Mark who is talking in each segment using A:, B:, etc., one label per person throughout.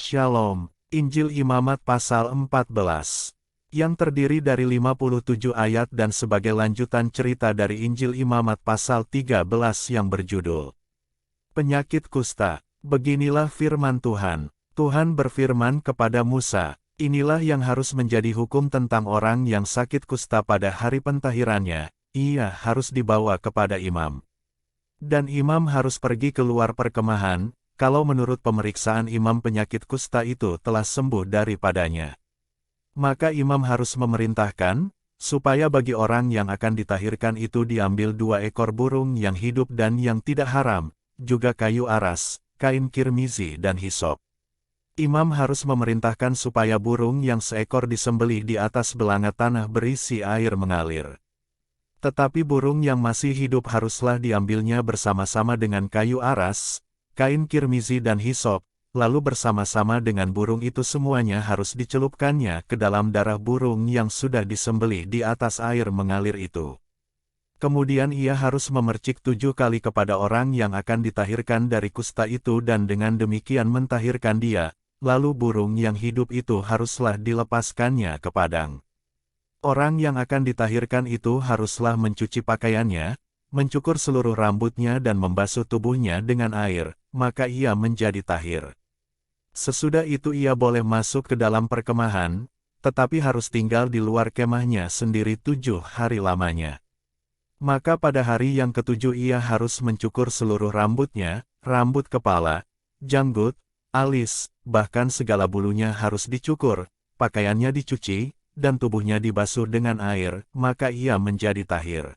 A: Shalom, Injil Imamat pasal 14, yang terdiri dari 57 ayat dan sebagai lanjutan cerita dari Injil Imamat pasal 13 yang berjudul Penyakit Kusta. Beginilah firman Tuhan. Tuhan berfirman kepada Musa, inilah yang harus menjadi hukum tentang orang yang sakit kusta pada hari pentahirannya, ia harus dibawa kepada imam. Dan imam harus pergi keluar perkemahan, kalau menurut pemeriksaan imam penyakit kusta itu telah sembuh daripadanya. Maka imam harus memerintahkan, supaya bagi orang yang akan ditahirkan itu diambil 2 ekor burung yang hidup dan yang tidak haram, juga kayu aras, kain kirmizi dan hisop. Imam harus memerintahkan supaya burung yang seekor disembelih di atas belanga tanah berisi air mengalir. Tetapi burung yang masih hidup haruslah diambilnya bersama-sama dengan kayu aras, kain kirmizi dan hisop, lalu bersama-sama dengan burung itu semuanya harus dicelupkannya ke dalam darah burung yang sudah disembelih di atas air mengalir itu. Kemudian ia harus memercik 7 kali kepada orang yang akan ditahirkan dari kusta itu dan dengan demikian mentahirkan dia, lalu burung yang hidup itu haruslah dilepaskannya ke padang. Orang yang akan ditahirkan itu haruslah mencuci pakaiannya, mencukur seluruh rambutnya dan membasuh tubuhnya dengan air, maka ia menjadi tahir. Sesudah itu ia boleh masuk ke dalam perkemahan, tetapi harus tinggal di luar kemahnya sendiri 7 hari lamanya. Maka pada hari yang ke-7 ia harus mencukur seluruh rambutnya, rambut kepala, janggut, alis, bahkan segala bulunya harus dicukur, pakaiannya dicuci, dan tubuhnya dibasuh dengan air, maka ia menjadi tahir.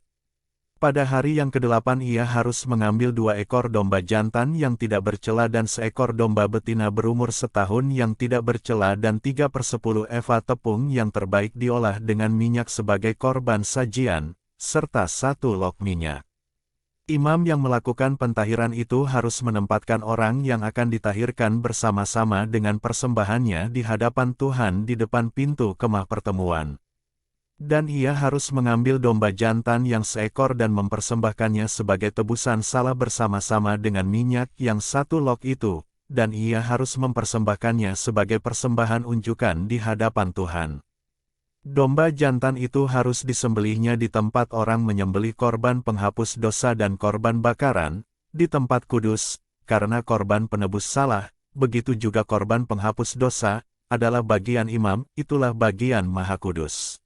A: Pada hari yang ke-8 ia harus mengambil 2 ekor domba jantan yang tidak bercela dan seekor domba betina berumur setahun yang tidak bercela dan 3/10 eva tepung yang terbaik diolah dengan minyak sebagai korban sajian, serta 1 log minyak. Imam yang melakukan pentahiran itu harus menempatkan orang yang akan ditahirkan bersama-sama dengan persembahannya di hadapan Tuhan di depan pintu kemah pertemuan. Dan ia harus mengambil domba jantan yang seekor dan mempersembahkannya sebagai tebusan salah bersama-sama dengan minyak yang 1 log itu, dan ia harus mempersembahkannya sebagai persembahan unjukan di hadapan Tuhan. Domba jantan itu harus disembelihnya di tempat orang menyembelih korban penghapus dosa dan korban bakaran, di tempat kudus, karena korban penebus salah, begitu juga korban penghapus dosa, adalah bagian imam, itulah bagian maha kudus.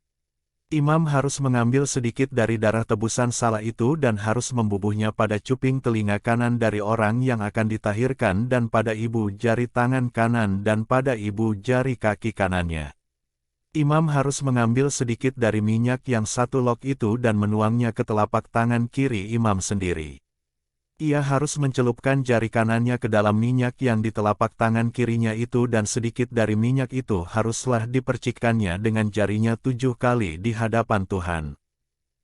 A: Imam harus mengambil sedikit dari darah tebusan salah itu dan harus membubuhnya pada cuping telinga kanan dari orang yang akan ditahirkan dan pada ibu jari tangan kanan dan pada ibu jari kaki kanannya. Imam harus mengambil sedikit dari minyak yang 1 log itu dan menuangnya ke telapak tangan kiri imam sendiri. Ia harus mencelupkan jari kanannya ke dalam minyak yang di telapak tangan kirinya itu dan sedikit dari minyak itu haruslah dipercikkannya dengan jarinya 7 kali di hadapan Tuhan.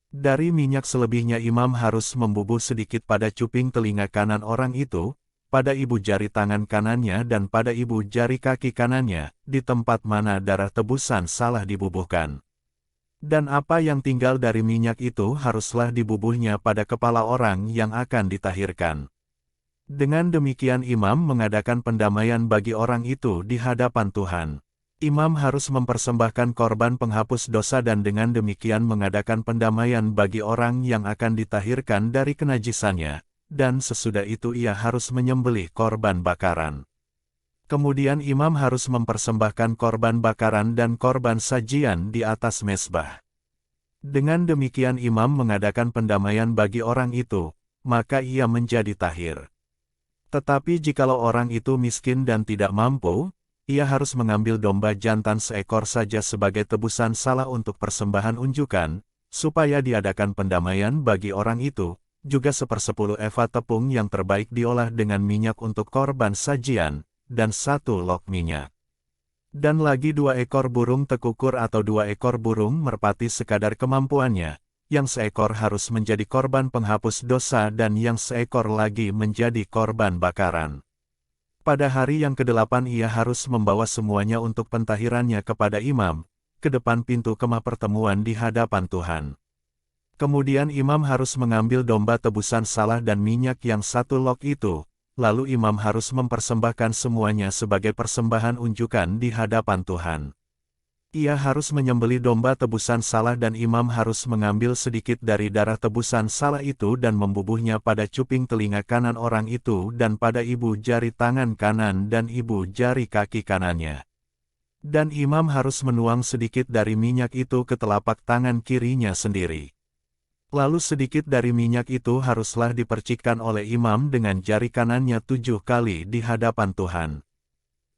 A: Dari minyak selebihnya imam harus membubuh sedikit pada cuping telinga kanan orang itu, pada ibu jari tangan kanannya dan pada ibu jari kaki kanannya, di tempat mana darah tebusan salah dibubuhkan. Dan apa yang tinggal dari minyak itu haruslah dibubuhnya pada kepala orang yang akan ditahirkan. Dengan demikian imam mengadakan pendamaian bagi orang itu di hadapan Tuhan. Imam harus mempersembahkan korban penghapus dosa dan dengan demikian mengadakan pendamaian bagi orang yang akan ditahirkan dari kenajisannya. Dan sesudah itu ia harus menyembelih korban bakaran. Kemudian imam harus mempersembahkan korban bakaran dan korban sajian di atas mezbah. Dengan demikian imam mengadakan pendamaian bagi orang itu, maka ia menjadi tahir. Tetapi jikalau orang itu miskin dan tidak mampu, ia harus mengambil domba jantan seekor saja sebagai tebusan salah untuk persembahan unjukan, supaya diadakan pendamaian bagi orang itu, juga 1/10 eva tepung yang terbaik diolah dengan minyak untuk korban sajian, dan 1 log minyak. Dan lagi 2 ekor burung tekukur atau 2 ekor burung merpati sekadar kemampuannya, yang seekor harus menjadi korban penghapus dosa dan yang seekor lagi menjadi korban bakaran. Pada hari yang ke-8 ia harus membawa semuanya untuk pentahirannya kepada imam, ke depan pintu kemah pertemuan di hadapan Tuhan. Kemudian imam harus mengambil domba tebusan salah dan minyak yang 1 log itu, lalu imam harus mempersembahkan semuanya sebagai persembahan unjukan di hadapan Tuhan. Ia harus menyembelih domba tebusan salah dan imam harus mengambil sedikit dari darah tebusan salah itu dan membubuhnya pada cuping telinga kanan orang itu dan pada ibu jari tangan kanan dan ibu jari kaki kanannya. Dan imam harus menuang sedikit dari minyak itu ke telapak tangan kirinya sendiri. Lalu sedikit dari minyak itu haruslah dipercikkan oleh imam dengan jari kanannya 7 kali di hadapan Tuhan.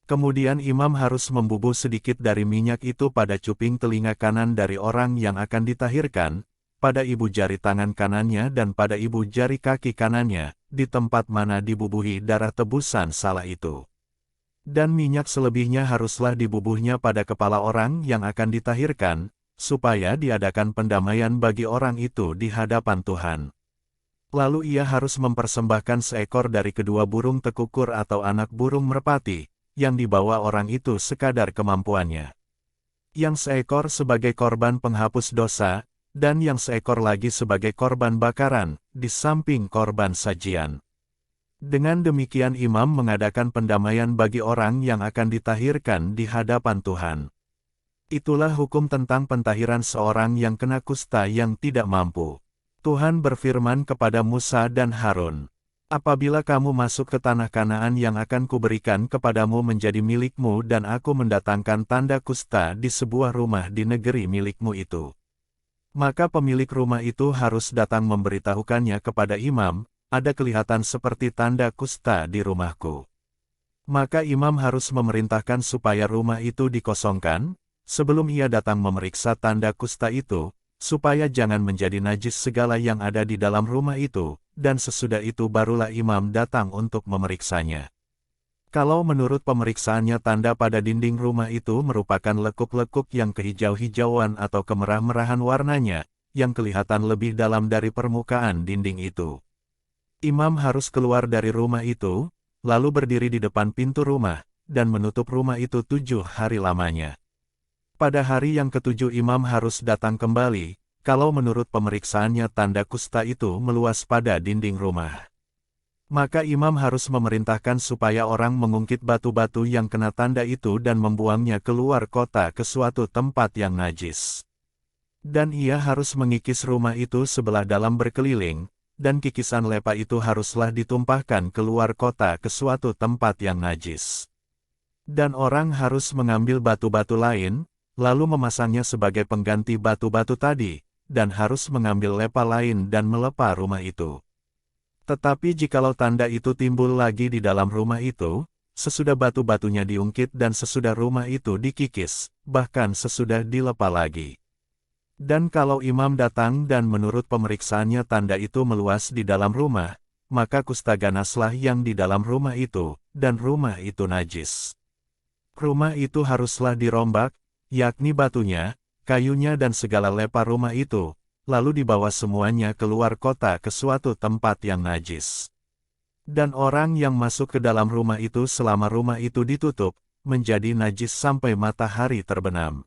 A: Kemudian imam harus membubuh sedikit dari minyak itu pada cuping telinga kanan dari orang yang akan ditahirkan, pada ibu jari tangan kanannya dan pada ibu jari kaki kanannya, di tempat mana dibubuhi darah tebusan salah itu. Dan minyak selebihnya haruslah dibubuhnya pada kepala orang yang akan ditahirkan, supaya diadakan pendamaian bagi orang itu di hadapan Tuhan. Lalu ia harus mempersembahkan seekor dari kedua burung tekukur atau anak burung merpati, yang dibawa orang itu sekadar kemampuannya. Yang seekor sebagai korban penghapus dosa, dan yang seekor lagi sebagai korban bakaran, di samping korban sajian. Dengan demikian imam mengadakan pendamaian bagi orang yang akan ditahirkan di hadapan Tuhan. Itulah hukum tentang pentahiran seorang yang kena kusta yang tidak mampu. Tuhan berfirman kepada Musa dan Harun, "Apabila kamu masuk ke tanah Kanaan yang akan kuberikan kepadamu menjadi milikmu dan aku mendatangkan tanda kusta di sebuah rumah di negeri milikmu itu, maka pemilik rumah itu harus datang memberitahukannya kepada imam, ada kelihatan seperti tanda kusta di rumahku." Maka imam harus memerintahkan supaya rumah itu dikosongkan, sebelum ia datang memeriksa tanda kusta itu, supaya jangan menjadi najis segala yang ada di dalam rumah itu, dan sesudah itu barulah imam datang untuk memeriksanya. Kalau menurut pemeriksaannya tanda pada dinding rumah itu merupakan lekuk-lekuk yang kehijau-hijauan atau kemerah-merahan warnanya, yang kelihatan lebih dalam dari permukaan dinding itu, imam harus keluar dari rumah itu, lalu berdiri di depan pintu rumah, dan menutup rumah itu 7 hari lamanya. Pada hari yang ketujuh imam harus datang kembali, kalau menurut pemeriksaannya tanda kusta itu meluas pada dinding rumah. Maka imam harus memerintahkan supaya orang mengungkit batu-batu yang kena tanda itu dan membuangnya keluar kota ke suatu tempat yang najis. Dan ia harus mengikis rumah itu sebelah dalam berkeliling, dan kikisan lepa itu haruslah ditumpahkan keluar kota ke suatu tempat yang najis. Dan orang harus mengambil batu-batu lain, lalu memasangnya sebagai pengganti batu-batu tadi, dan harus mengambil lepa lain dan melepa rumah itu. Tetapi jikalau tanda itu timbul lagi di dalam rumah itu, sesudah batu-batunya diungkit dan sesudah rumah itu dikikis, bahkan sesudah dilepa lagi. Dan kalau imam datang dan menurut pemeriksaannya tanda itu meluas di dalam rumah, maka kusta ganaslah yang di dalam rumah itu, dan rumah itu najis. Rumah itu haruslah dirombak, yakni batunya, kayunya dan segala lepa rumah itu, lalu dibawa semuanya keluar kota ke suatu tempat yang najis. Dan orang yang masuk ke dalam rumah itu selama rumah itu ditutup, menjadi najis sampai matahari terbenam.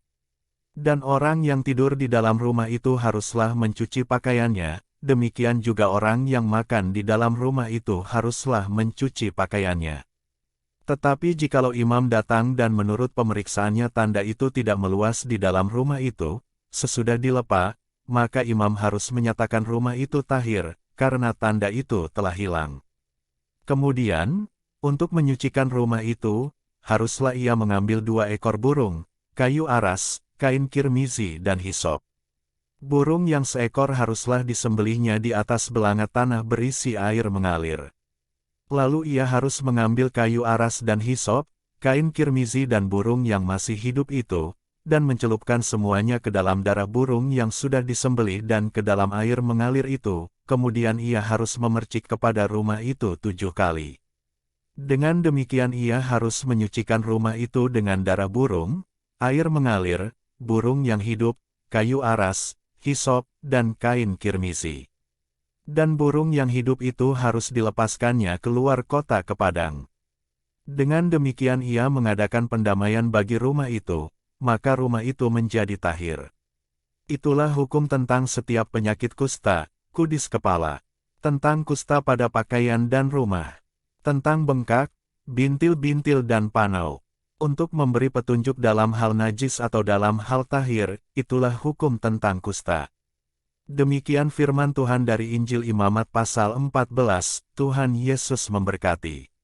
A: Dan orang yang tidur di dalam rumah itu haruslah mencuci pakaiannya, demikian juga orang yang makan di dalam rumah itu haruslah mencuci pakaiannya. Tetapi jikalau imam datang dan menurut pemeriksaannya tanda itu tidak meluas di dalam rumah itu, sesudah dilepa, maka imam harus menyatakan rumah itu tahir, karena tanda itu telah hilang. Kemudian, untuk menyucikan rumah itu, haruslah ia mengambil 2 ekor burung, kayu aras, kain kirmizi dan hisop. Burung yang seekor haruslah disembelihnya di atas belanga tanah berisi air mengalir. Lalu ia harus mengambil kayu aras dan hisop, kain kirmizi dan burung yang masih hidup itu, dan mencelupkan semuanya ke dalam darah burung yang sudah disembelih dan ke dalam air mengalir itu, kemudian ia harus memercik kepada rumah itu 7 kali. Dengan demikian ia harus menyucikan rumah itu dengan darah burung, air mengalir, burung yang hidup, kayu aras, hisop, dan kain kirmizi. Dan burung yang hidup itu harus dilepaskannya keluar kota ke padang. Dengan demikian ia mengadakan pendamaian bagi rumah itu, maka rumah itu menjadi tahir. Itulah hukum tentang setiap penyakit kusta, kudis kepala, tentang kusta pada pakaian dan rumah. Tentang bengkak, bintil-bintil dan panau. Untuk memberi petunjuk dalam hal najis atau dalam hal tahir, itulah hukum tentang kusta. Demikian firman Tuhan dari Injil Imamat pasal 14, Tuhan Yesus memberkati.